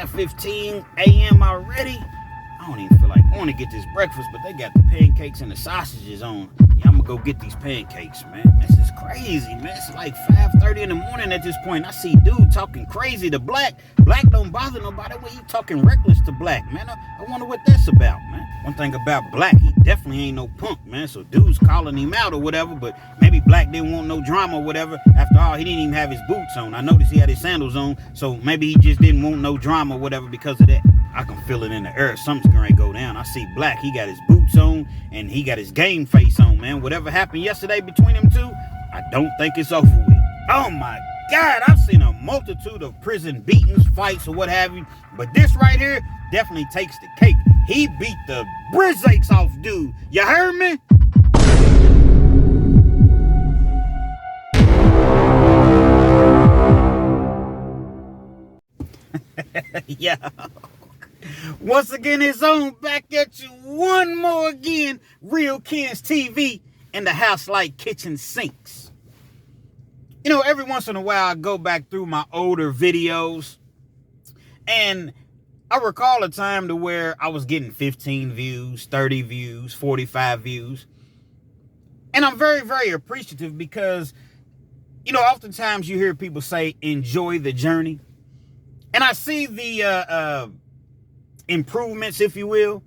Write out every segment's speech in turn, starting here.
5:15 a.m. already. I don't even feel like going to get this breakfast, but they got the pancakes and the sausages on. Yeah, I'm gonna go get these pancakes, man. This is crazy, man. It's like 5:30 in the morning at this point. I see dude talking crazy to Black. Black don't bother nobody. When he talking reckless to Black, man. I wonder what that's about, man. One thing about Black, he definitely ain't no punk, man. So dude's calling him out or whatever, but maybe Black didn't want no drama or whatever. After all, he didn't even have his boots on. I noticed he had his sandals on, so maybe he just didn't want no drama or whatever because of that. I can feel it in the air. Something's gonna go down. I see Black. He got his boots on and he got his game face on, man. Whatever happened yesterday between them two, I don't think it's over with. Oh my God, I've seen a multitude of prison beatings, fights, or what have you, but this right here definitely takes the cake. He beat the brizzakes off dude. You heard me? Yeah. Once again, it's on back at you one more again. Real Kens TV in the house like kitchen sinks. You know, every once in a while I go back through my older videos and I recall a time to where I was getting 15 views, 30 views, 45 views. And I'm very, very appreciative because, you know, oftentimes you hear people say, enjoy the journey. And I see the improvements, if you will,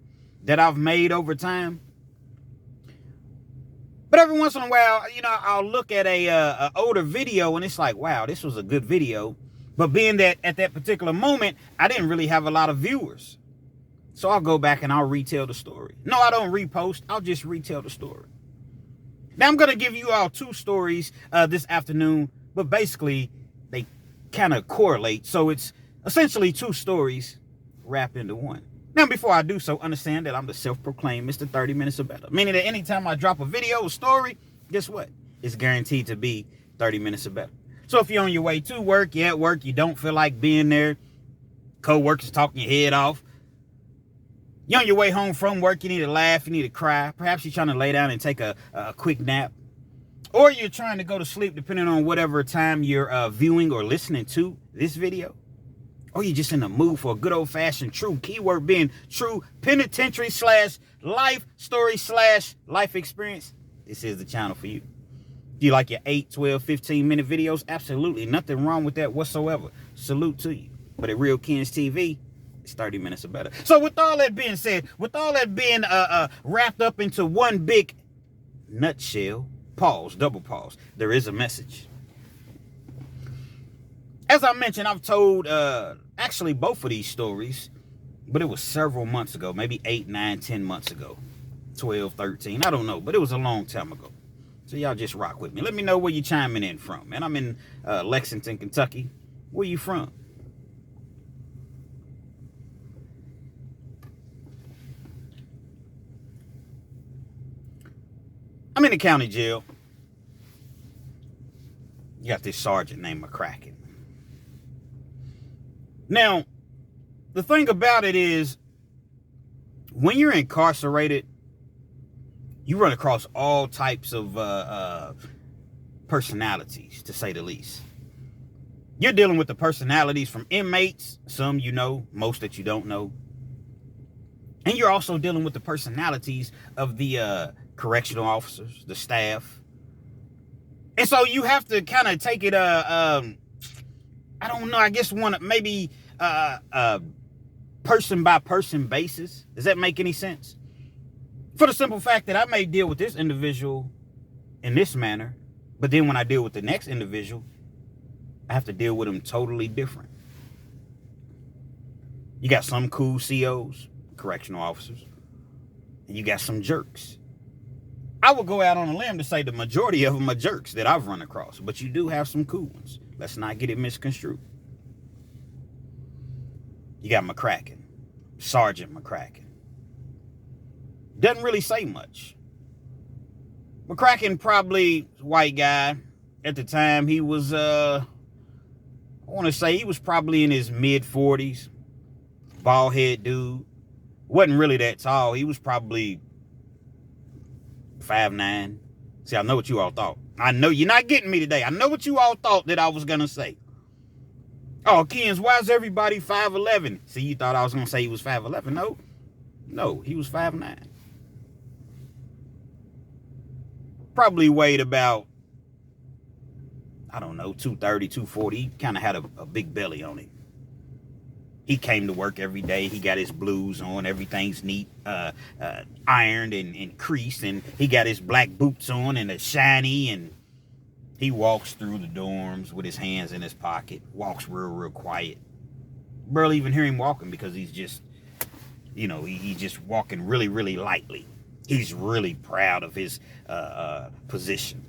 that I've made over time. But every once in a while, you know, I'll look at a older video and it's like, wow, this was a good video. But being that at that particular moment, I didn't really have a lot of viewers. So I'll go back and I'll retell the story. No, I don't repost. I'll just retell the story. Now, I'm going to give you all two stories this afternoon, but basically they kind of correlate. So it's essentially two stories wrapped into one. Now, before I do so, understand that I'm the self-proclaimed Mr. 30 Minutes or Better. Meaning that anytime I drop a video or story, guess what? It's guaranteed to be 30 minutes or better. So if you're on your way to work, you're at work, you don't feel like being there, co-workers talking your head off, you're on your way home from work, you need to laugh, you need to cry, perhaps you're trying to lay down and take a quick nap, or you're trying to go to sleep depending on whatever time you're viewing or listening to this video, or you're just in the mood for a good old-fashioned true, keyword being true, penitentiary / life story / life experience, this is the channel for you. Do you like your 8, 12, 15-minute videos? Absolutely. Nothing wrong with that whatsoever. Salute to you. But at Real Kens TV, it's 30 minutes or better. So with all that being said, with all that being wrapped up into one big nutshell, pause, double pause, there is a message. As I mentioned, I've told actually both of these stories, but it was several months ago, maybe 8, 9, 10 months ago, 12, 13, I don't know, but it was a long time ago. So y'all just rock with me. Let me know where you chiming in from, man. I'm in Lexington, Kentucky. Where you from? I'm in the county jail. You got this sergeant named McCracken. Now, the thing about it is, when you're incarcerated, you run across all types of personalities, to say the least. You're dealing with the personalities from inmates, some you know, most that you don't know. And you're also dealing with the personalities of the correctional officers, the staff. And so you have to kind of take it, I don't know, I guess maybe person by person basis. Does that make any sense? For the simple fact that I may deal with this individual in this manner, but then when I deal with the next individual, I have to deal with them totally different. You got some cool COs, correctional officers, and you got some jerks. I would go out on a limb to say the majority of them are jerks that I've run across, but you do have some cool ones. Let's not get it misconstrued. You got McCracken, Sergeant McCracken. Doesn't really say much. McCracken, probably white guy. At the time, he was, I want to say he was probably in his mid-40s. Bald head dude. Wasn't really that tall. He was probably 5'9". See, I know what you all thought. I know you're not getting me today. I know what you all thought that I was going to say. Oh, Kens, why is everybody 5'11"? See, you thought I was going to say he was 5'11". No, he was 5'9". Probably weighed about, I don't know, 230, 240. He kind of had a big belly on him. He came to work every day. He got his blues on. Everything's neat, ironed and creased. And he got his black boots on and a shiny. And he walks through the dorms with his hands in his pocket. Walks real quiet. Barely even hear him walking because he's just, he's just walking really lightly. He's really proud of his position.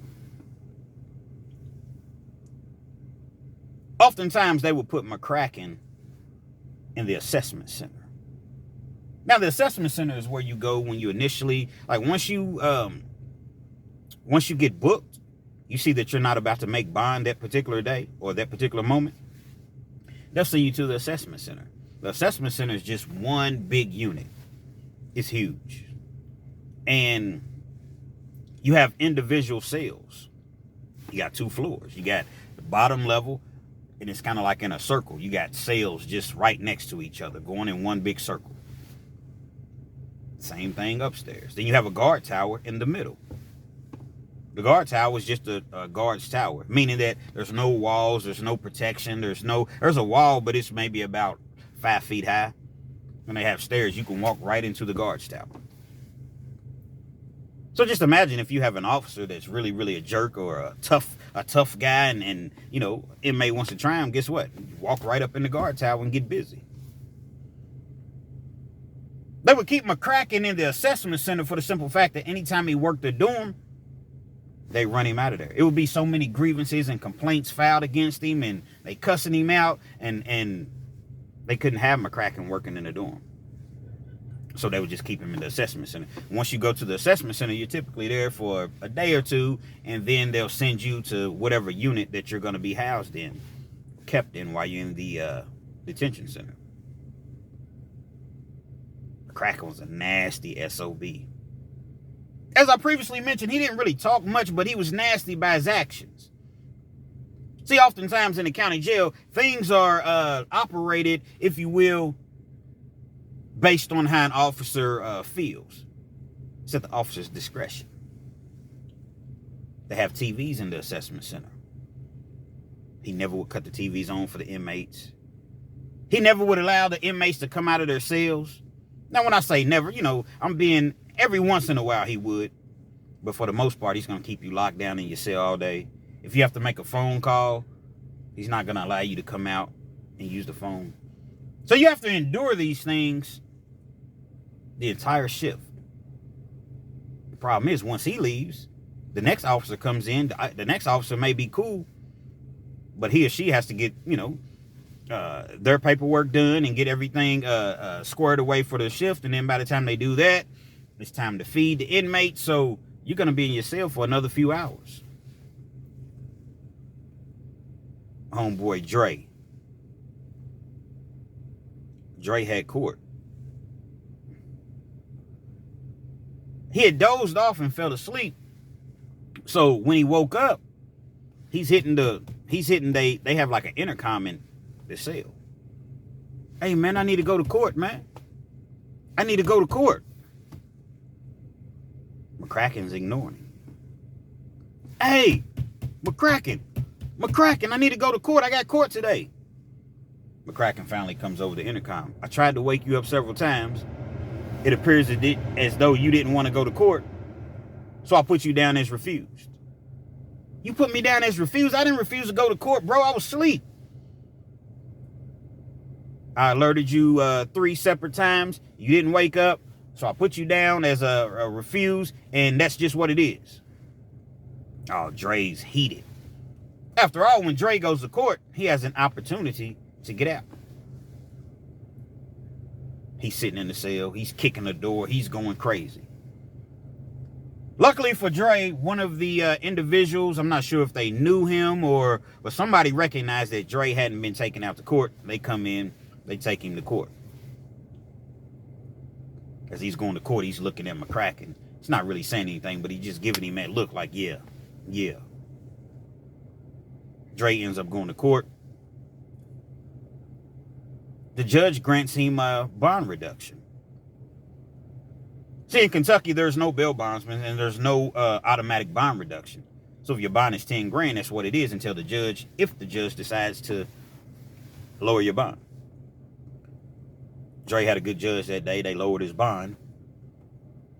Oftentimes, they would put McCracken in the assessment center. Now, the assessment center is where you go when you initially, like once you get booked, you see that you're not about to make bond that particular day or that particular moment. They'll send you to the assessment center. The assessment center is just one big unit. It's huge. And you have individual cells. You got 2 floors. You got the bottom level, and it's kind of like in a circle. You got cells just right next to each other, going in one big circle. Same thing upstairs. Then you have a guard tower in the middle. The guard tower is just a guard's tower, meaning that there's no walls, there's no protection, there's a wall, but it's maybe about 5 feet high. When they have stairs, you can walk right into the guard's tower. So just imagine if you have an officer that's really a jerk or a tough guy and inmate wants to try him, guess what? You walk right up in the guard tower and get busy. They would keep McCracken in the assessment center for the simple fact that anytime he worked the dorm, they run him out of there. It would be so many grievances and complaints filed against him and they cussing him out and they couldn't have McCracken working in the dorm. So they would just keep him in the assessment center. Once you go to the assessment center, you're typically there for a day or two, and then they'll send you to whatever unit that you're going to be housed in, kept in while you're in the detention center. McCracken was a nasty SOB. As I previously mentioned, he didn't really talk much, but he was nasty by his actions. See, oftentimes in the county jail, things are operated, if you will, based on how an officer feels. It's at the officer's discretion. They have TVs in the assessment center. He never would cut the TVs on for the inmates. He never would allow the inmates to come out of their cells. Now, when I say never, I'm being, every once in a while he would. But for the most part, he's going to keep you locked down in your cell all day. If you have to make a phone call, he's not going to allow you to come out and use the phone. So you have to endure these things the entire shift. The problem is, once he leaves, the next officer comes in. The next officer may be cool, but he or she has to get, their paperwork done and get everything squared away for the shift. And then by the time they do that, it's time to feed the inmates. So you're going to be in your cell for another few hours. Homeboy Dre had court. He had dozed off and fell asleep. So when he woke up, they have like an intercom in the cell. Hey man, I need to go to court, man. I need to go to court. McCracken's ignoring him. Hey, McCracken, I need to go to court. I got court today. McCracken finally comes over the intercom. I tried to wake you up several times. It appears as though you didn't want to go to court, so I put you down as refused. You put me down as refused? I didn't refuse to go to court, bro. I was asleep. I alerted you 3 separate times. You didn't wake up, so I put you down as a refuse, and that's just what it is. Oh, Dre's heated. After all, when Dre goes to court, he has an opportunity to get out. He's sitting in the cell. He's kicking the door. He's going crazy. Luckily for Dre, one of the individuals, I'm not sure if they knew him but somebody recognized that Dre hadn't been taken out to court. They come in, they take him to court. As he's going to court, he's looking at McCracken. He's not really saying anything, but he's just giving him that look like, yeah. Dre ends up going to court. the judge grants him a bond reduction. See, in Kentucky, there's no bail bondsman and there's no automatic bond reduction. So if your bond is 10 grand, that's what it is until if the judge decides to lower your bond. Dre had a good judge that day. They lowered his bond.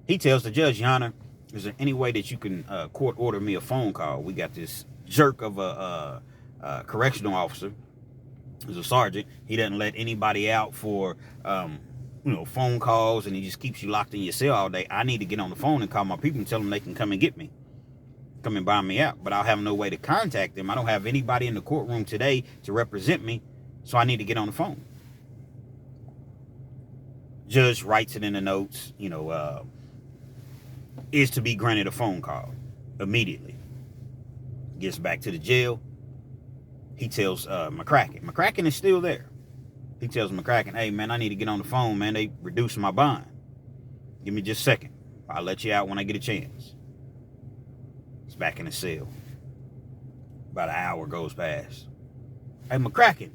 He tells the judge, Your Honor, is there any way that you can court order me a phone call? We got this jerk of a correctional officer. He's a sergeant. He doesn't let anybody out for phone calls, and he just keeps you locked in your cell all day. I need to get on the phone and call my people and tell them they can come and get me. Come and buy me out. But I'll have no way to contact them. I don't have anybody in the courtroom today to represent me, so I need to get on the phone. Judge writes it in the notes, is to be granted a phone call immediately. Gets back to the jail. He tells McCracken. McCracken is still there. He tells McCracken, hey, man, I need to get on the phone, man. They reduced my bond. Give me just a second. I'll let you out when I get a chance. He's back in the cell. About an hour goes past. Hey, McCracken,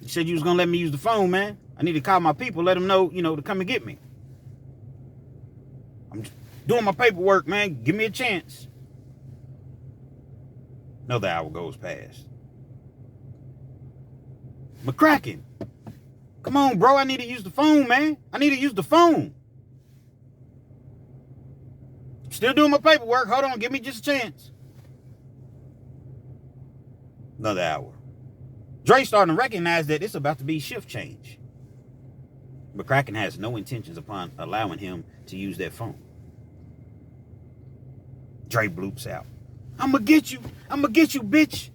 you said you was going to let me use the phone, man. I need to call my people, let them know, to come and get me. I'm doing my paperwork, man. Give me a chance. Another hour goes past. McCracken, come on, bro. I need to use the phone, man. I need to use the phone. Still doing my paperwork. Hold on. Give me just a chance. Another hour. Dre's starting to recognize that it's about to be shift change. McCracken has no intentions upon allowing him to use that phone. Dre bloops out. I'm going to get you. I'm going to get you, bitch.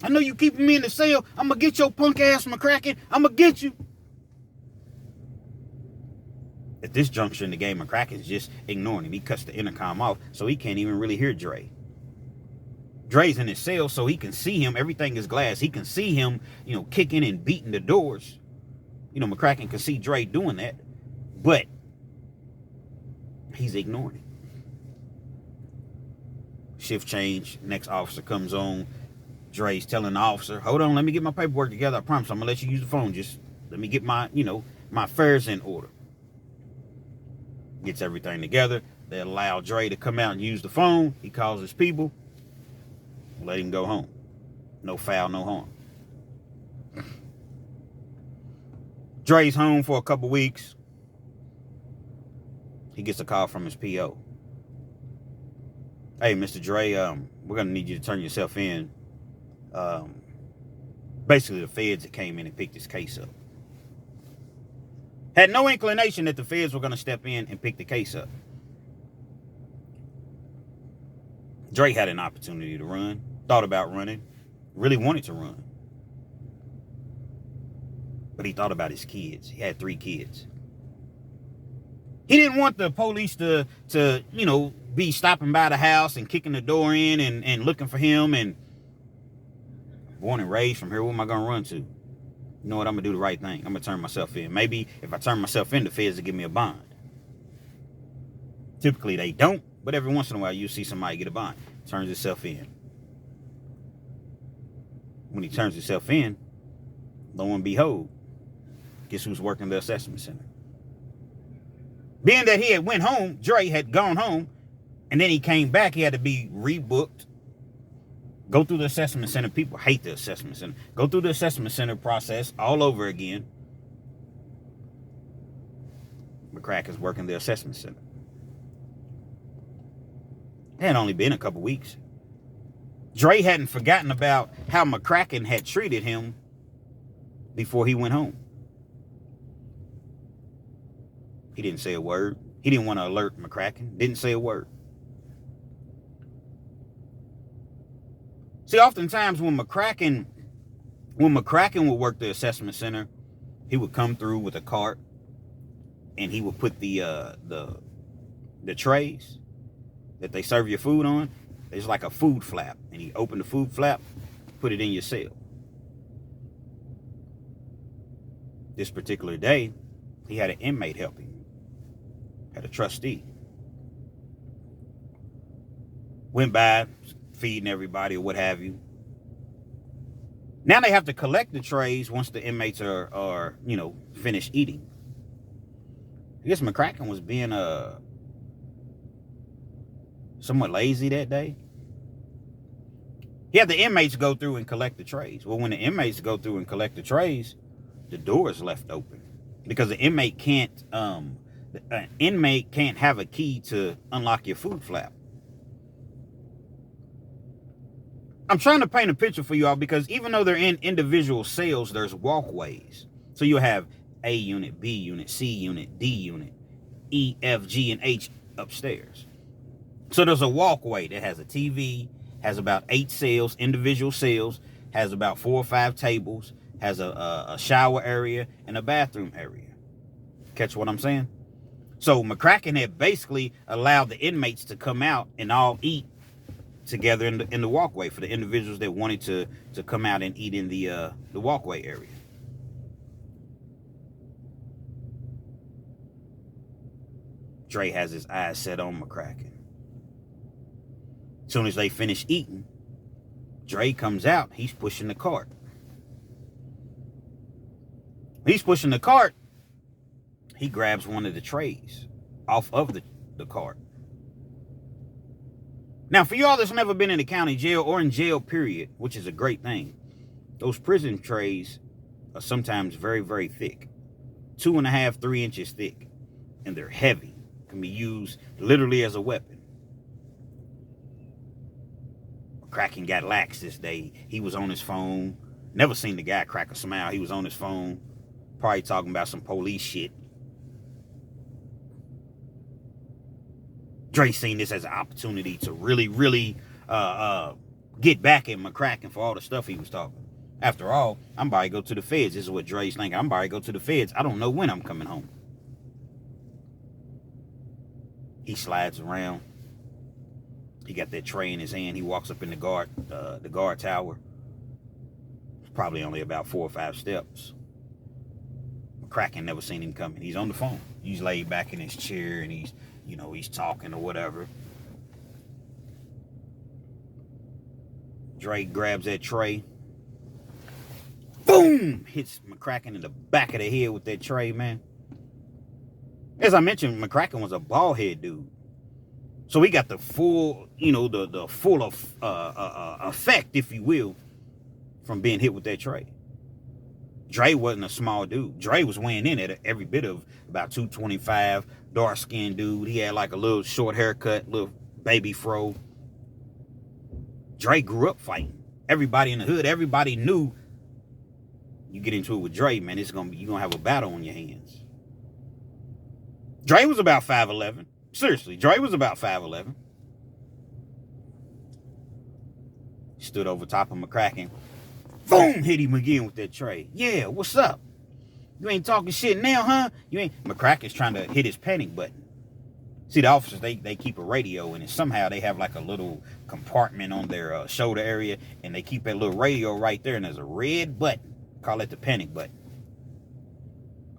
I know you keeping me in the cell. I'm going to get your punk ass, McCracken. I'm going to get you. At this juncture in the game, McCracken's just ignoring him. He cuts the intercom off, so he can't even really hear Dre. Dre's in his cell, so he can see him. Everything is glass. He can see him, kicking and beating the doors. McCracken can see Dre doing that, but he's ignoring it. Shift change. Next officer comes on. Dre's telling the officer, hold on, let me get my paperwork together. I promise I'm going to let you use the phone. Just let me get my, my affairs in order. Gets everything together. They allow Dre to come out and use the phone. He calls his people. Let him go home. No foul, no harm. Dre's home for a couple weeks. He gets a call from his PO. Hey, Mr. Dre, we're going to need you to turn yourself in. Basically, the feds that came in and picked this case up. Had no inclination that the feds were going to step in and pick the case up. Dre had an opportunity to run. Thought about running. Really wanted to run. But he thought about his kids. He had 3 kids. He didn't want the police to be stopping by the house and kicking the door in and looking for him. And born and raised from here, what am I going to run to? You know what? I'm going to do the right thing. I'm going to turn myself in. Maybe if I turn myself in, the feds will give me a bond. Typically, they don't. But every once in a while, you see somebody get a bond. Turns himself in. When he turns himself in, lo and behold, guess who's working the assessment center? Being that he had went home, Dre had gone home, and then he came back, he had to be rebooked. Go through the assessment center. People hate the assessment center. Go through the assessment center process all over again. McCracken's working the assessment center. It had only been a couple weeks. Dre hadn't forgotten about how McCracken had treated him before he went home. He didn't say a word. He didn't want to alert McCracken. Didn't say a word. See, oftentimes when McCracken would work the assessment center, he would come through with a cart and he would put the trays that they serve your food on. It's like a food flap, and he opened the food flap, put it in your cell. This particular day, he had an inmate help him. Had a trustee. Went by, feeding everybody or what have you. Now they have to collect the trays once the inmates are finished eating. I guess McCracken was being somewhat lazy that day. He had the inmates go through and collect the trays. Well, when the inmates go through and collect the trays, the door is left open because the inmate can't have a key to unlock your food flap. I'm trying to paint a picture for you all because even though they're in individual cells, there's walkways. So you'll have A unit, B unit, C unit, D unit, E, F, G, and H upstairs. So there's a walkway that has a TV, has about 8 cells, individual cells, has about 4 or 5 tables, has a shower area and a bathroom area. Catch what I'm saying? So McCracken had basically allowed the inmates to come out and all eat together in the walkway for the individuals that wanted to come out and eat in the walkway area. Dre has his eyes set on McCracken. As soon as they finish eating, Dre comes out. He's pushing the cart. He's pushing the cart. He grabs one of the trays off of the cart. Now, for y'all that's never been in the county jail or in jail, period, which is a great thing, those prison trays are sometimes very, very thick. 2.5, 3 inches thick. And they're heavy. Can be used literally as a weapon. McCracken got lax this day. He was on his phone. Never seen the guy crack a smile. He was on his phone. Probably talking about some police shit. Dre seen this as an opportunity to really, really get back at McCracken for all the stuff he was talking. After all, I'm about to go to the feds. This is what Dre's thinking. I'm about to go to the feds. I don't know when I'm coming home. He slides around. He got that tray in his hand. He walks up in the guard tower. It's probably only about 4 or 5 steps. McCracken never seen him coming. He's on the phone. He's laid back in his chair and he's talking or whatever. Dre grabs that tray. Boom! Hits McCracken in the back of the head with that tray, man. As I mentioned, McCracken was a bald head dude. So he got the full, the full effect, if you will, from being hit with that tray. Dre wasn't a small dude. Dre was weighing in at every bit of about 225, dark-skinned dude. He had like a little short haircut, little baby fro. Dre grew up fighting. Everybody in the hood, everybody knew you get into it with Dre, man, you're gonna have a battle on your hands. Dre was about 5'11". Seriously, Dre was about 5'11". Stood over top of McCracken. Boom! Hit him again with that tray. Yeah, what's up? You ain't talking shit now, huh? You ain't. McCracken's trying to hit his panic button. See, the officers, they keep a radio, and somehow they have like a little compartment on their shoulder area, and they keep that little radio right there, and there's a red button. Call it the panic button.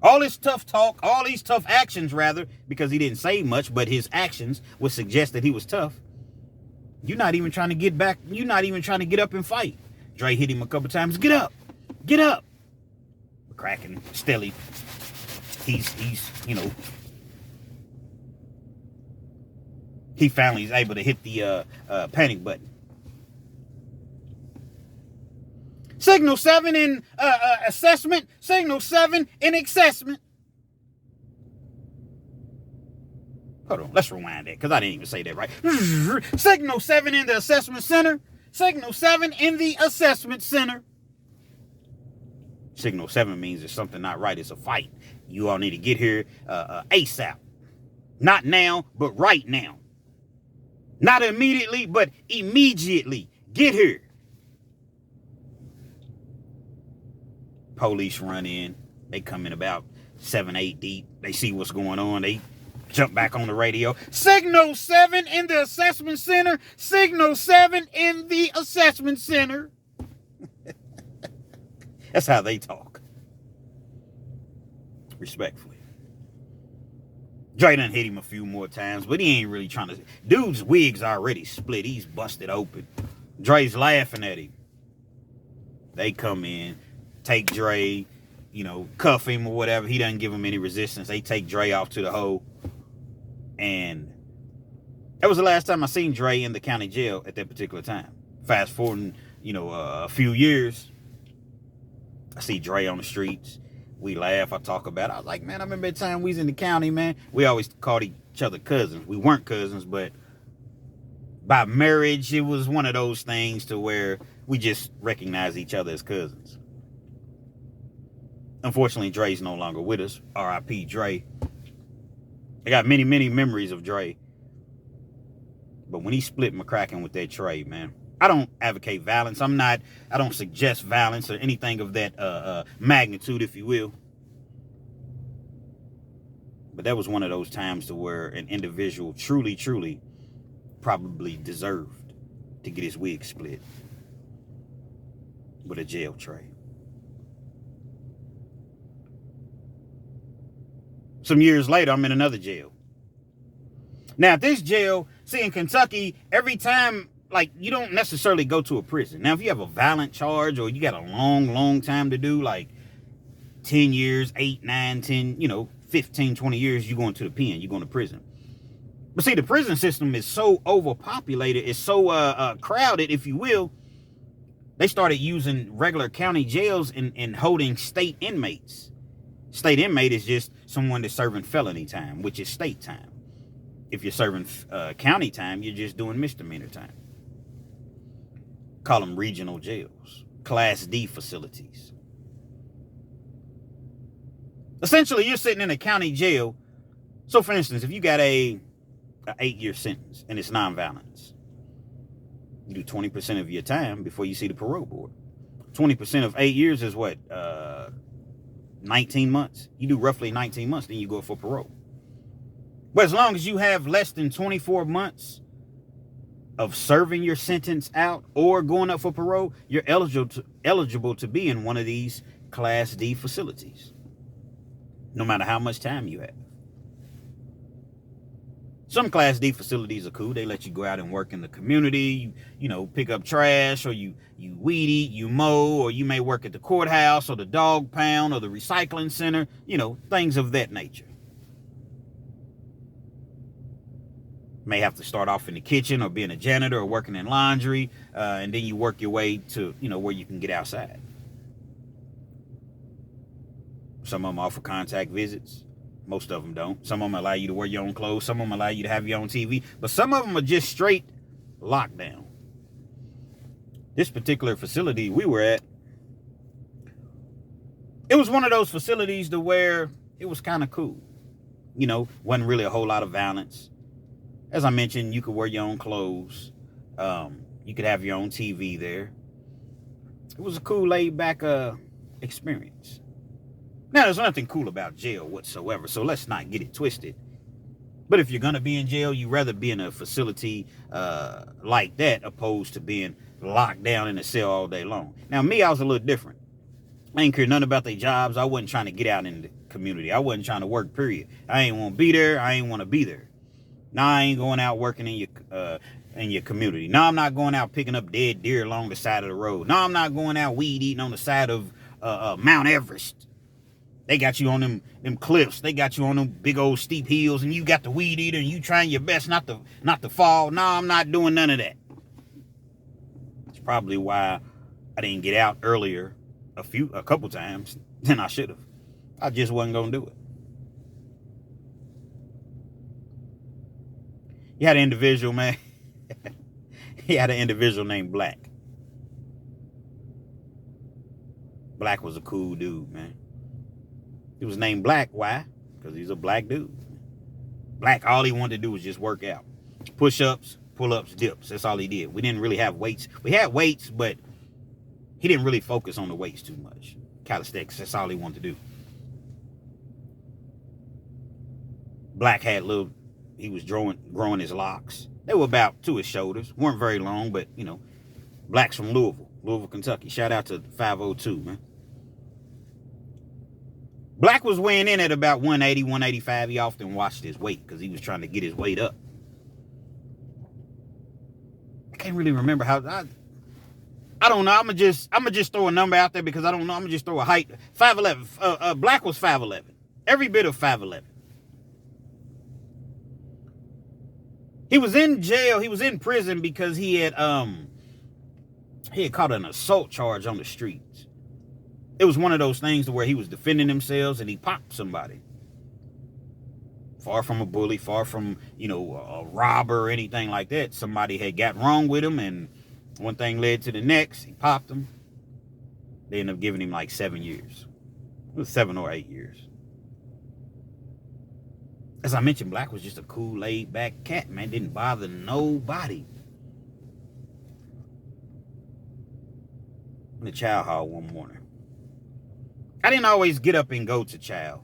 All this tough talk, all these tough actions, rather, because he didn't say much, but his actions would suggest that he was tough. You're not even trying to get back. You're not even trying to get up and fight. Dre hit him a couple times. Get up. Get up. McCracken, steady. He's he finally is able to hit the panic button. Signal 7 in assessment. Signal 7 in assessment. Hold on, let's rewind that because I didn't even say that right. Signal 7 in the assessment center. Signal 7 in the assessment center. Signal 7 means there's something not right. It's a fight. You all need to get here ASAP. Not now, but right now. Not immediately, but immediately. Get here. Police run in. They come in about 7, 8 deep. They see what's going on. They jump back on the radio. Signal 7 in the assessment center. Signal 7 in the assessment center. That's how they talk. Respectfully. Dre done hit him a few more times, but he ain't really trying to. Dude's wig's already split. He's busted open. Dre's laughing at him. They come in, take Dre, cuff him or whatever. He doesn't give him any resistance. They take Dre off to the hole. And that was the last time I seen Dre in the county jail at that particular time. Fast forwarding, a few years, I see Dre on the streets. We laugh. I talk about it. I was like, man, I remember that time we was in the county, man. We always called each other cousins. We weren't cousins, but by marriage, it was one of those things to where we just recognize each other as cousins. Unfortunately, Dre's no longer with us. R.I.P. Dre. I got many, many memories of Dre. But when he split McCracken with that tray, man, I don't advocate violence. I don't suggest violence or anything of that magnitude, if you will. But that was one of those times to where an individual truly, truly probably deserved to get his wig split with a jail tray. Some years later, I'm in another jail. Now, at this jail, see, in Kentucky, every time, you don't necessarily go to a prison. Now, if you have a violent charge or you got a long, long time to do, 10 years, 8, 9, 10, 15, 20 years, you're going to the pen, you're going to prison. But see, the prison system is so overpopulated, it's so crowded, if you will. They started using regular county jails and holding state inmates. State inmate is just someone that's serving felony time, which is state time. If you're serving county time, you're just doing misdemeanor time. Call them regional jails, Class D facilities. Essentially, you're sitting in a county jail. So, for instance, if you got an 8-year sentence and it's nonviolence, you do 20% of your time before you see the parole board. 20% of 8 years is what? 19 months. You do roughly 19 months, then you go for parole. But as long as you have less than 24 months of serving your sentence out or going up for parole, you're eligible to be in one of these Class D facilities, no matter how much time you have. Some Class D facilities are cool. They let you go out and work in the community, pick up trash, or you weed eat, you mow, or you may work at the courthouse or the dog pound or the recycling center, things of that nature. May have to start off in the kitchen or being a janitor or working in laundry, and then you work your way to, where you can get outside. Some of them offer contact visits. Most of them don't. Some of them allow you to wear your own clothes. Some of them allow you to have your own TV. But some of them are just straight lockdown. This particular facility we were at, it was one of those facilities to where it was kind of cool. Wasn't really a whole lot of violence. As I mentioned, you could wear your own clothes. You could have your own TV there. It was a cool, laid-back experience. Now, there's nothing cool about jail whatsoever, so let's not get it twisted. But if you're going to be in jail, you'd rather be in a facility like that opposed to being locked down in a cell all day long. Now, me, I was a little different. I ain't care nothing about their jobs. I wasn't trying to get out in the community. I wasn't trying to work, period. I ain't want to be there. I ain't want to be there. Now, I ain't going out working in your community. No, I'm not going out picking up dead deer along the side of the road. No, I'm not going out weed eating on the side of Mount Everest. They got you on them cliffs. They got you on them big old steep hills, and you got the weed eater, and you trying your best not to fall. No, I'm not doing none of that. It's probably why I didn't get out earlier a couple times than I should have. I just wasn't gonna do it. You had an individual, man. He had an individual named Black. Black was a cool dude, man. He was named Black. Why? Because he's a black dude. Black, all he wanted to do was just work out. Push-ups, pull-ups, dips. That's all he did. We didn't really have weights. We had weights, but he didn't really focus on the weights too much. Calisthenics, that's all he wanted to do. Black had he was growing his locks. They were about to his shoulders. Weren't very long, but, Black's from Louisville, Kentucky. Shout out to 502, man. Black was weighing in at about 180, 185. He often watched his weight because he was trying to get his weight up. I can't really remember how. I don't know. I'm gonna just throw a number out there because I don't know. I'm gonna just throw a height. 5'11". Black was 5'11". Every bit of 5'11". He was in jail. He was in prison because he had caught an assault charge on the streets. It was one of those things to where he was defending himself and he popped somebody. Far from a bully, far from, a robber or anything like that. Somebody had got wrong with him and one thing led to the next. He popped him. They ended up giving him like 7 years. It was 7 or 8 years. As I mentioned, Black was just a cool, laid-back cat, man. Didn't bother nobody. In the chow hall one morning. I didn't always get up and go to chow.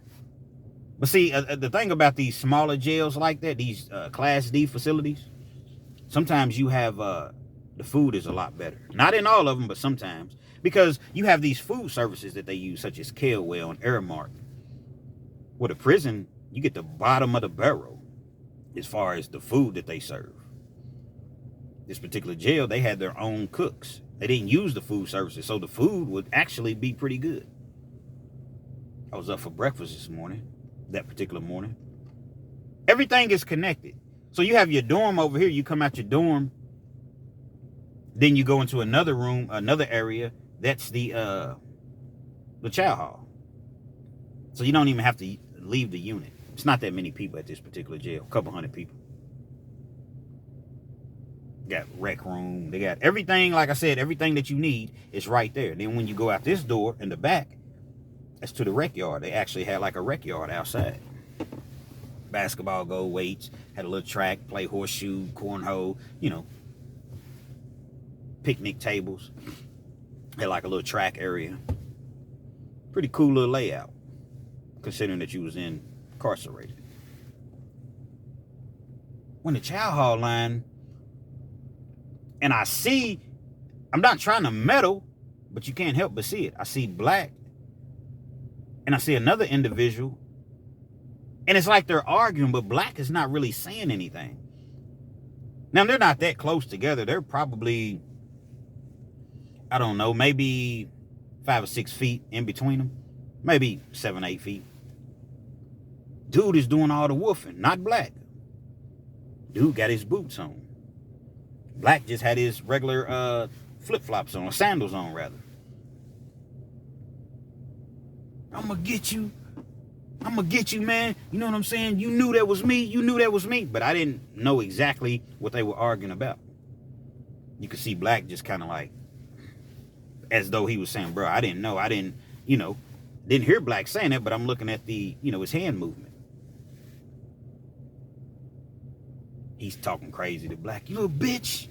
But see, the thing about these smaller jails like that, these Class D facilities, sometimes you have, the food is a lot better. Not in all of them, but sometimes. Because you have these food services that they use, such as Kelwell and Airmark. With a prison, you get the bottom of the barrel as far as the food that they serve. This particular jail, they had their own cooks. They didn't use the food services, so the food would actually be pretty good. I was up for breakfast this morning, that particular morning. Everything is connected. So you have your dorm over here. You come out your dorm. Then you go into another room, another area. That's the chow hall. So you don't even have to leave the unit. It's not that many people at this particular jail. A couple hundred people. Got rec room. They got everything. Like I said, everything that you need is right there. Then when you go out this door in the back, that's to the rec yard. They actually had like a rec yard outside. Basketball goal, weights, had a little track, play horseshoe, cornhole, picnic tables. Had like a little track area. Pretty cool little layout, considering that you was incarcerated. When the chow hall line, and I see, I'm not trying to meddle, but you can't help but see it. I see Black, and I see another individual, and it's like they're arguing, but Black is not really saying anything. Now, they're not that close together. They're probably, I don't know, maybe 5 or 6 feet in between them. Maybe 7, 8 feet. Dude is doing all the woofing, not Black. Dude got his boots on. Black just had his regular flip-flops on, or sandals on, rather. I'm gonna get you, man. You know what I'm saying? You knew that was me. But I didn't know exactly what they were arguing about. You could see Black just kind of like, as though he was saying, bro, I didn't know. Didn't hear Black saying that, but I'm looking at the, his hand movement. He's talking crazy to Black. You little bitch.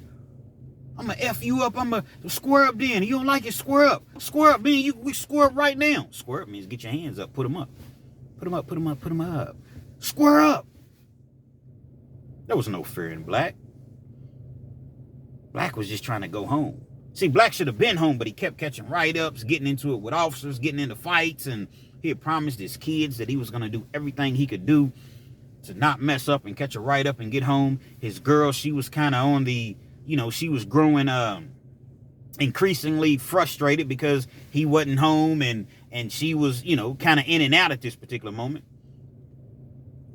I'm going to F you up. I'm going to square up then. You don't like it, square up. Square up, man. We square up right now. Square up means get your hands up. Put them up. Put them up. Square up. There was no fear in Black. Black was just trying to go home. See, Black should have been home, but he kept catching write-ups, getting into it with officers, getting into fights, and he had promised his kids that he was going to do everything he could do to not mess up and catch a write-up and get home. His girl, she was kind of on the, she was growing increasingly frustrated because he wasn't home, and she was, kind of in and out at this particular moment.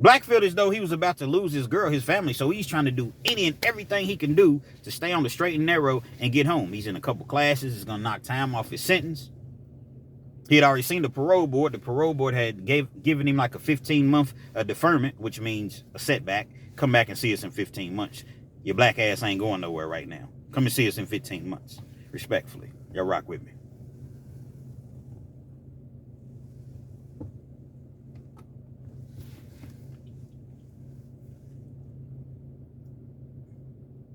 Black felt as though he was about to lose his girl, his family, so he's trying to do any and everything he can do to stay on the straight and narrow and get home. He's in a couple classes. He's going to knock time off his sentence. He had already seen the parole board. The parole board had given him like a 15-month deferment, which means a setback. Come back and see us in 15 months. Your Black ass ain't going nowhere right now. Come and see us in 15 months. Respectfully. Y'all rock with me.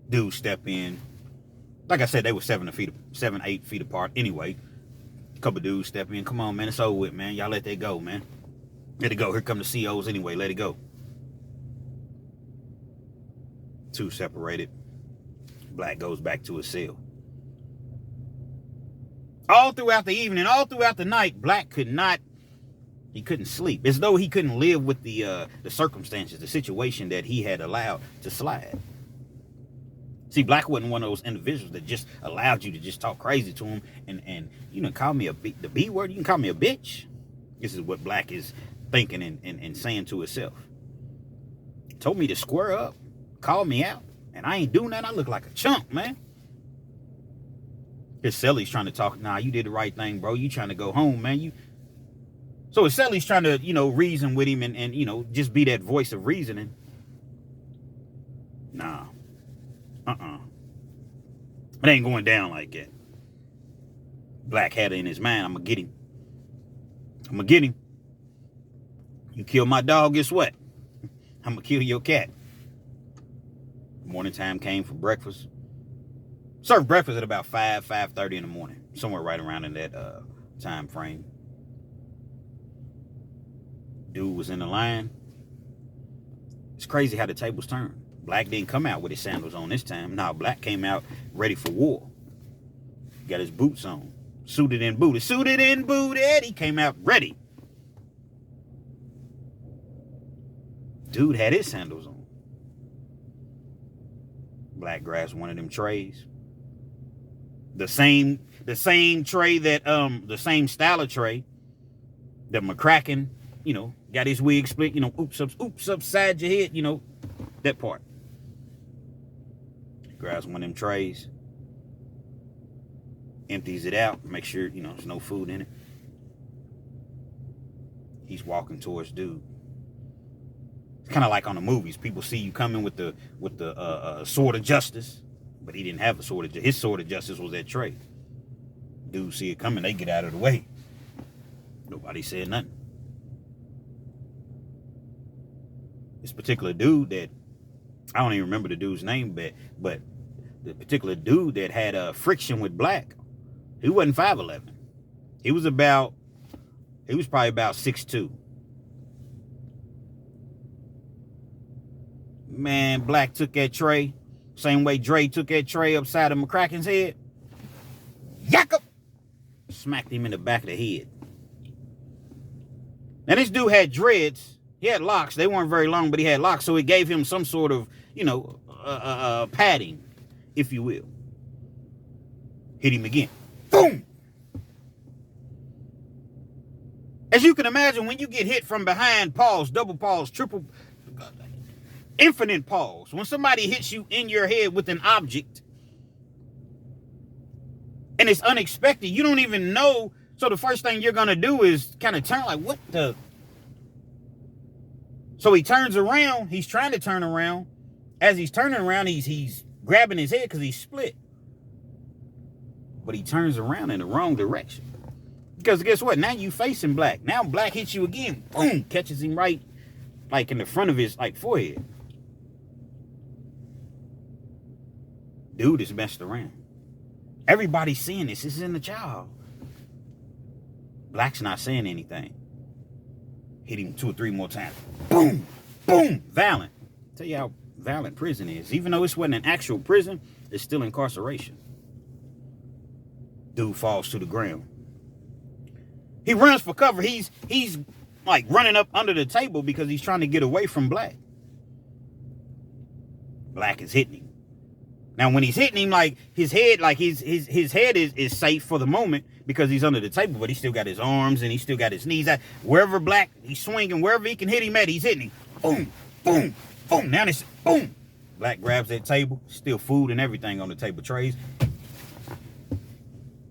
Dude step in. Like I said, they were 7, 8 feet apart. Anyway, a couple dudes step in. Come on, man. It's over with, man. Y'all let that go, man. Let it go. Here come the COs anyway. Let it go. 2 separated. Black goes back to his cell. All throughout the evening, all throughout the night, Black couldn't sleep. As though he couldn't live with the circumstances, the situation that he had allowed to slide. See, Black wasn't one of those individuals that just allowed you to just talk crazy to him and you know, call me the B word. You can call me a bitch. This is what Black is thinking and saying to itself. Told me to square up, call me out, and I ain't doing that. I look like a chump, man. His celly's trying to talk. Nah, you did the right thing, bro. You trying to go home, man. So his celly's trying to, you know, reason with him and you know, just be that voice of reasoning. Nah. It ain't going down like that. Black had it in his mind. I'm going to get him. You kill my dog, guess what? I'm going to kill your cat. Morning time came for breakfast. Served breakfast at about 5:30 in the morning. Somewhere right around in that time frame. Dude was in the line. It's crazy how the tables turn. Black didn't come out with his sandals on this time. Now Black came out ready for war. Got his boots on. Suited and booted. He came out ready. Dude had his sandals on. Black grabs one of them trays. The same tray that the same style of tray that McCracken, you know, got his wig split, you know, oops upside your head, you know, that part. Grabs one of them trays, empties it out, make sure, you know, there's no food in it. He's walking towards dude. It's kind of like on the movies. People see you coming with the sword of justice, but he didn't have a sword of justice. His sword of justice was that tray. Dude see it coming, they get out of the way. Nobody said nothing. This particular dude that, I don't even remember the dude's name, but the particular dude that had a friction with Black, he wasn't 5'11". He was probably about 6'2". Man, Black took that tray, same way Dre took that tray upside of McCracken's head. Yakup! Smacked him in the back of the head. Now this dude had dreads. He had locks. They weren't very long, but he had locks, so it gave him some sort of, you know, padding, if you will. Hit him again. Boom! As you can imagine, when you get hit from behind, pause, double pause, triple, infinite pause. When somebody hits you in your head with an object, and it's unexpected, you don't even know, so the first thing you're going to do is kind of turn like, what the... So he turns around. He's trying to turn around. As he's turning around, he's grabbing his head because he's split. But he turns around in the wrong direction. Because guess what? Now you facing Black. Now Black hits you again. Boom! Catches him right, like in the front of his forehead. Dude is messed around. Everybody's seeing this. This is in the child. Black's not saying anything. Hit him 2 or 3 more times. Boom! Boom! Violent. Tell you how violent prison is. Even though this wasn't an actual prison, it's still incarceration. Dude falls to the ground. He runs for cover. He's like running up under the table because he's trying to get away from Black. Black is hitting him. Now when he's hitting him, like his head, like his head is safe for the moment because he's under the table, but he still got his arms and he still got his knees out. Wherever Black, he's swinging, wherever he can hit him at, he's hitting him. Boom, boom, boom. Now this, boom. Black grabs that table, still food and everything on the table trays.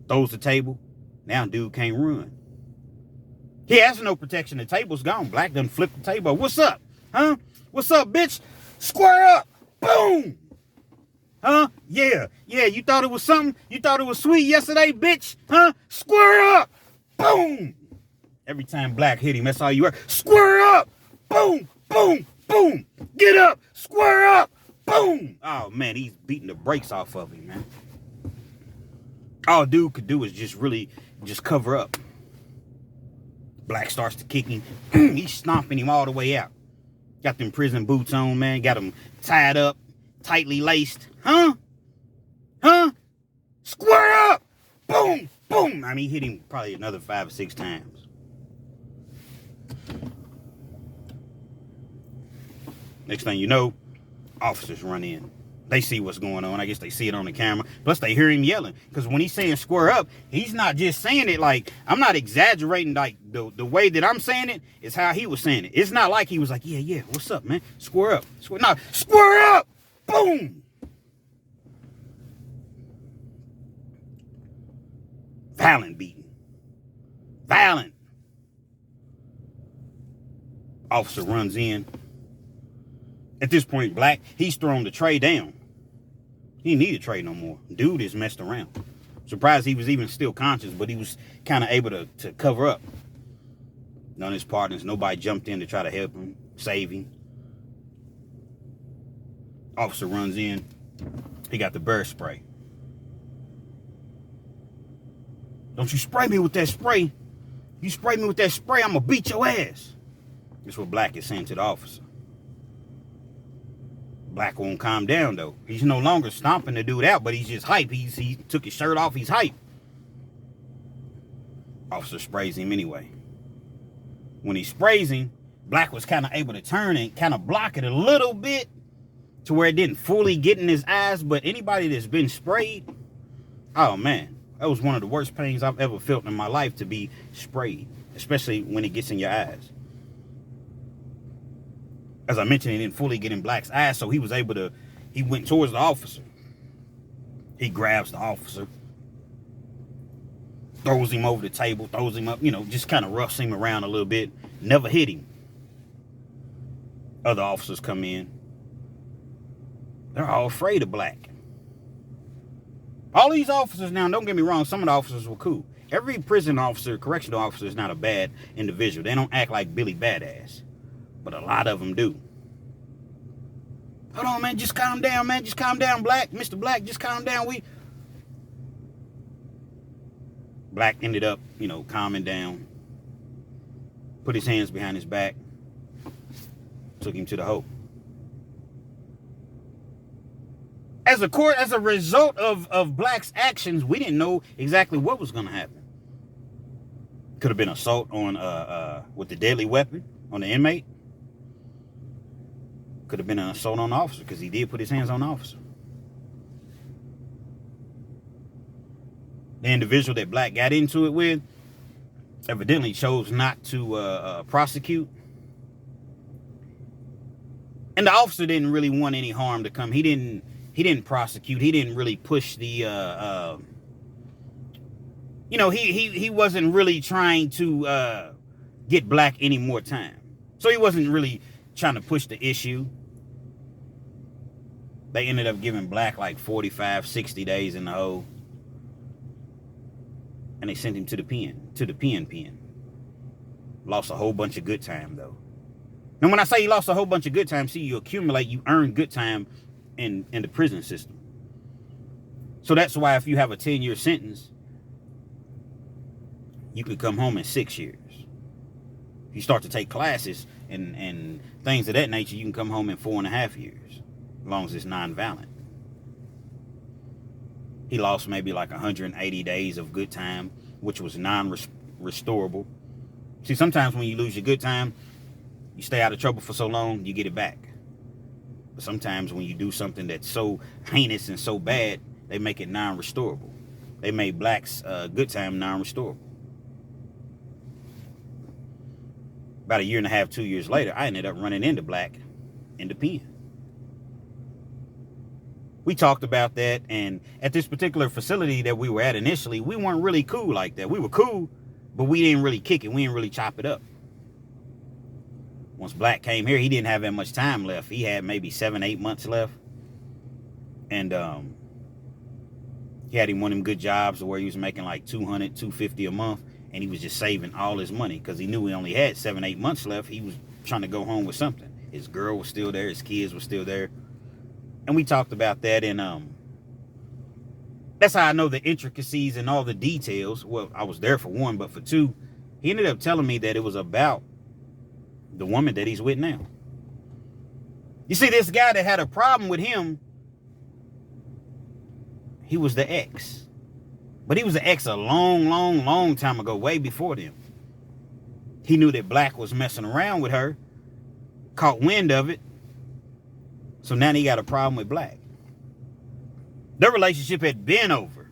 Throws the table. Now dude can't run. He has no protection. The table's gone. Black done flipped the table. What's up? Huh? What's up, bitch? Square up. Boom. Huh? Yeah. You thought it was something? You thought it was sweet yesterday, bitch? Huh? Square up. Boom. Every time Black hit him, that's all you heard. Square up. Boom. Boom. Boom. Get up. Square up. Boom. Oh, man, he's beating the brakes off of him, man. All dude could do is just cover up. Black starts to kick him. He's stomping him all the way out. Got them prison boots on, man. Got him tied up, tightly laced. Huh? Square up! Boom! Boom! I mean, he hit him probably another 5 or 6 times. Next thing you know, officers run in. They see what's going on. I guess they see it on the camera. Plus, they hear him yelling. Because when he's saying square up, he's not just saying it like, I'm not exaggerating. Like, the way that I'm saying it is how he was saying it. It's not like he was like, yeah, what's up, man? Square up. No, square up! Boom! Violent beating. Violent. Officer runs in. At this point, Black, he's thrown the tray down. He didn't need a tray no more. Dude is messed around. Surprised he was even still conscious, but he was kind of able to cover up. None of his partners, nobody jumped in to try to help him, save him. Officer runs in. He got the bird spray. Don't you spray me with that spray. You spray me with that spray, I'm going to beat your ass. That's what Black is saying to the officer. Black won't calm down, though. He's no longer stomping the dude out, but he's just hype. He took his shirt off. He's hype. Officer sprays him anyway. When he sprays him, Black was kind of able to turn and kind of block it a little bit to where it didn't fully get in his eyes. But anybody that's been sprayed, oh, man, that was one of the worst pains I've ever felt in my life, to be sprayed, especially when it gets in your eyes. As I mentioned, he didn't fully get in Black's eyes, so he was able to, he went towards the officer. He grabs the officer, throws him over the table, throws him up, just kind of roughs him around a little bit. Never hit him. Other officers come in. They're all afraid of Black. All these officers now, don't get me wrong, some of the officers were cool. Every prison officer, correctional officer is not a bad individual. They don't act like Billy Badass. But a lot of them do. Hold on, man. Just calm down, man. Just calm down, Black. Mr. Black, just calm down. Black ended up, calming down. Put his hands behind his back. Took him to the Hope. As a result of Black's actions, we didn't know exactly what was going to happen. Could have been assault on with the deadly weapon on the inmate. Could have been an assault on the officer, because he did put his hands on the officer. The individual that Black got into it with evidently chose not to prosecute. And the officer didn't really want any harm to come. He didn't prosecute. He didn't really push the he wasn't really trying to get Black any more time. So he wasn't really trying to push the issue. They ended up giving Black like 45, 60 days in the hole. And they sent him to the pen. Lost a whole bunch of good time, though. Now, when I say you lost a whole bunch of good time, see, you accumulate, you earn good time in the prison system. So that's why if you have a 10-year sentence, you could come home in 6 years. If you start to take classes and things of that nature, you can come home in 4.5 years. As long as it's non-violent. He lost maybe like 180 days of good time, which was non-restorable. See, sometimes when you lose your good time, you stay out of trouble for so long, you get it back. But sometimes when you do something that's so heinous and so bad, they make it non-restorable. They made Black's good time non-restorable. About 1.5 years, 2 years later, I ended up running into Black in the pen. We talked about that, and at this particular facility that we were at initially, we weren't really cool like that. We were cool, but we didn't really kick it. We didn't really chop it up. Once Black came here, he didn't have that much time left. He had maybe 7-8 months left. And he had him one of them good jobs where he was making like $200, $250 a month, and he was just saving all his money because he knew he only had 7-8 months left. He was trying to go home with something. His girl was still there. His kids were still there. And we talked about that, and that's how I know the intricacies and all the details. Well, I was there for one, but for two, he ended up telling me that it was about the woman that he's with now. You see, this guy that had a problem with him, he was the ex. But he was the ex a long time ago, way before them. He knew that Black was messing around with her, caught wind of it, so now he got a problem with Black. Their relationship had been over.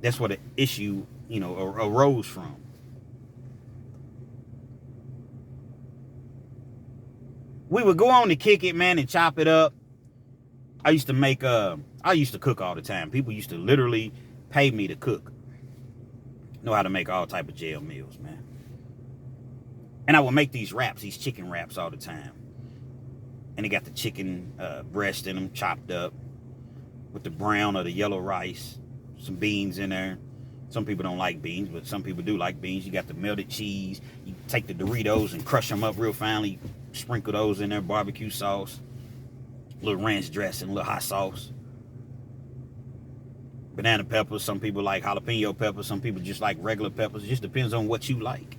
That's where the issue, arose from. We would go on to kick it, man, and chop it up. I used to cook all the time. People used to literally pay me to cook. Know how to make all type of jail meals, man. And I would make these wraps, these chicken wraps all the time. And they got the chicken breast in them, chopped up with the brown or the yellow rice, some beans in there. Some people don't like beans, but some people do like beans. You got the melted cheese. You take the Doritos and crush them up real finely. Sprinkle those in there, barbecue sauce, a little ranch dressing, a little hot sauce. Banana peppers. Some people like jalapeno peppers. Some people just like regular peppers. It just depends on what you like.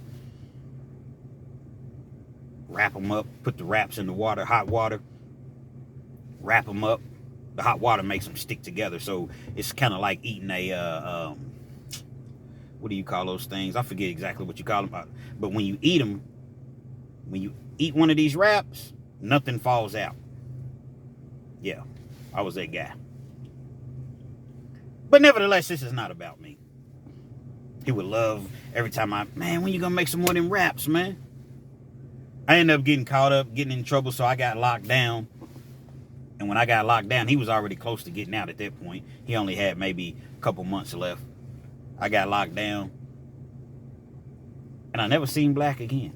Wrap them up. Put the wraps in the water, hot water. Wrap them up. The hot water makes them stick together. So it's kind of like eating a, what do you call those things? I forget exactly what you call them. But when you eat them, when you eat one of these wraps, nothing falls out. Yeah, I was that guy. But nevertheless, this is not about me. He would love every time man, when you gonna make some more of them wraps, man? I ended up getting caught up, getting in trouble, so I got locked down. And when I got locked down, he was already close to getting out at that point. He only had maybe a couple months left. I got locked down. And I never seen Black again.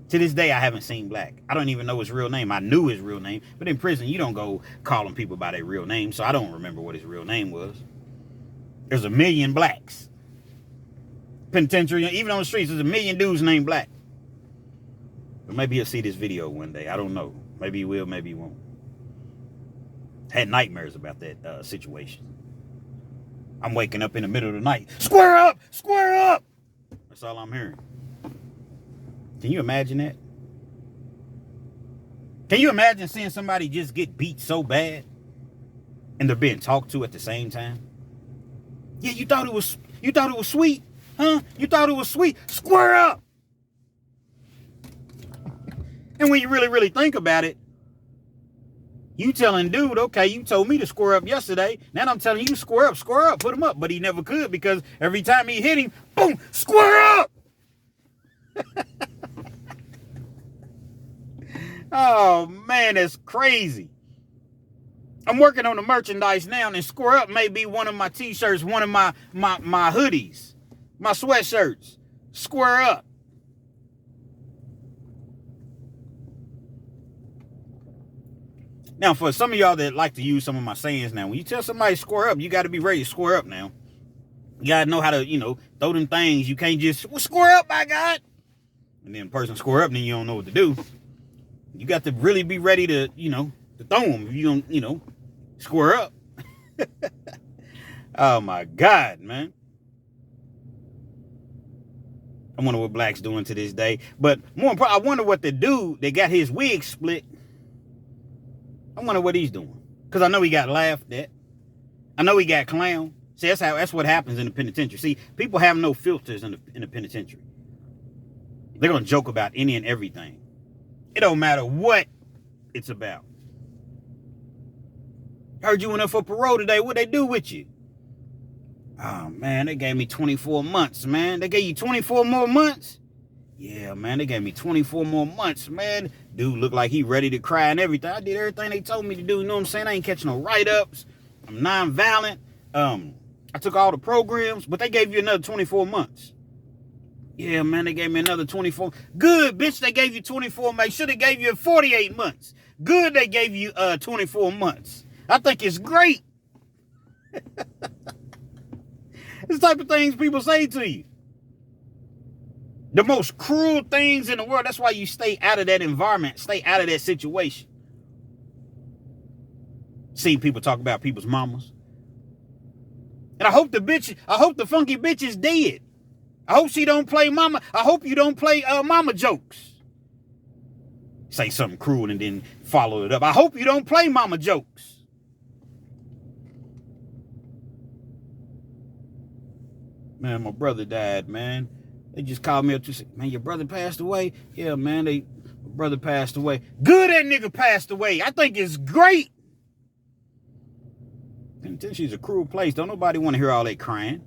To this day, I haven't seen Black. I don't even know his real name. I knew his real name. But in prison, you don't go calling people by their real name. So I don't remember what his real name was. There's a million Blacks. Penitentiary, even on the streets, there's a million dudes named Black. But maybe he'll see this video one day. I don't know. Maybe he will, maybe he won't. Had nightmares about that situation. I'm waking up in the middle of the night. Square up! Square up! That's all I'm hearing. Can you imagine that? Can you imagine seeing somebody just get beat so bad and they're being talked to at the same time? Yeah, you thought it was sweet? Huh? You thought it was sweet? Square up! And when you really, really think about it, you telling dude, okay, you told me to square up yesterday. Now I'm telling you, square up, put him up. But he never could because every time he hit him, boom, square up! Oh, man, that's crazy. I'm working on the merchandise now, and square up may be one of my t-shirts, one of my hoodies, my sweatshirts. Square up. Now, for some of y'all that like to use some of my sayings now, when you tell somebody square up, you got to be ready to square up now. You got to know how to, throw them things. You can't just, square up, by God. And then the person square up, and then you don't know what to do. You got to really be ready to, to throw them if you don't, square up. Oh, my God, man. I wonder what Black's doing to this day. But more important, I wonder what the dude that got his wig split, I wonder what he's doing. Because I know he got laughed at. I know he got clowned. See, that's what happens in the penitentiary. See, people have no filters in the penitentiary. They're going to joke about any and everything. It don't matter what it's about. Heard you went up for parole today. What'd they do with you? Oh, man, they gave me 24 months, man. They gave you 24 more months? Yeah, man, they gave me 24 more months, man. Dude looked like he ready to cry and everything. I did everything they told me to do. You know what I'm saying? I ain't catching no write-ups. I'm non-violent. I took all the programs, but they gave you another 24 months. Yeah, man, they gave me another 24. Good, bitch, they gave you 24. They should have gave you 48 months. Good, they gave you 24 months. I think it's great. It's the type of things people say to you. The most cruel things in the world. That's why you stay out of that environment. Stay out of that situation. See people talk about people's mamas. And I hope the funky bitch is dead. I hope she don't play mama. I hope you don't play mama jokes. Say something cruel and then follow it up. I hope you don't play mama jokes. Man, my brother died, man. They just called me up to say, man, your brother passed away? Yeah, man, my brother passed away. Good, that nigga passed away. I think it's great. Penitentiary's a cruel place. Don't nobody want to hear all that crying.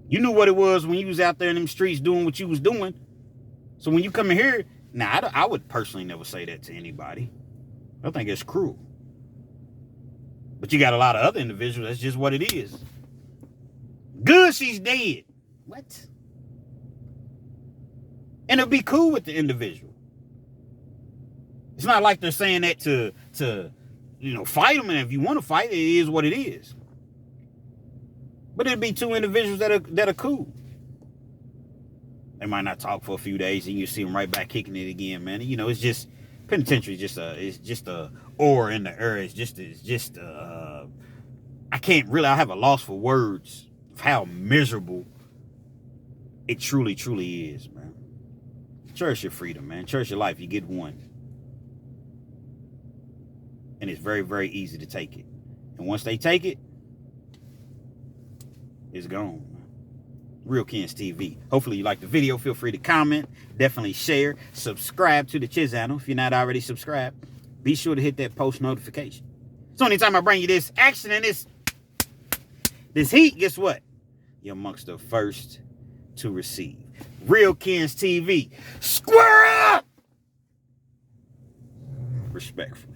You knew what it was when you was out there in them streets doing what you was doing. So when you come in here, I would personally never say that to anybody. I think it's cruel. But you got a lot of other individuals, that's just what it is. Good, she's dead. What? And it'll be cool with the individual. It's not like they're saying that to fight them, and if you want to fight, it is what it is. But it'll be two individuals that are cool. They might not talk for a few days, and you see them right back kicking it again, man. It's just penitentiary. It's just a aura in the air. I have a loss for words of how miserable it truly is, man. Cherish your freedom, man. Cherish your life. You get one. And it's very, very easy to take it. And once they take it, it's gone. Real Kens TV. Hopefully you liked the video. Feel free to comment. Definitely share. Subscribe to the channel if you're not already subscribed. Be sure to hit that post notification. So anytime I bring you this action and this heat, guess what? You're amongst the first to receive. Real Kens TV. Square up! Respectfully.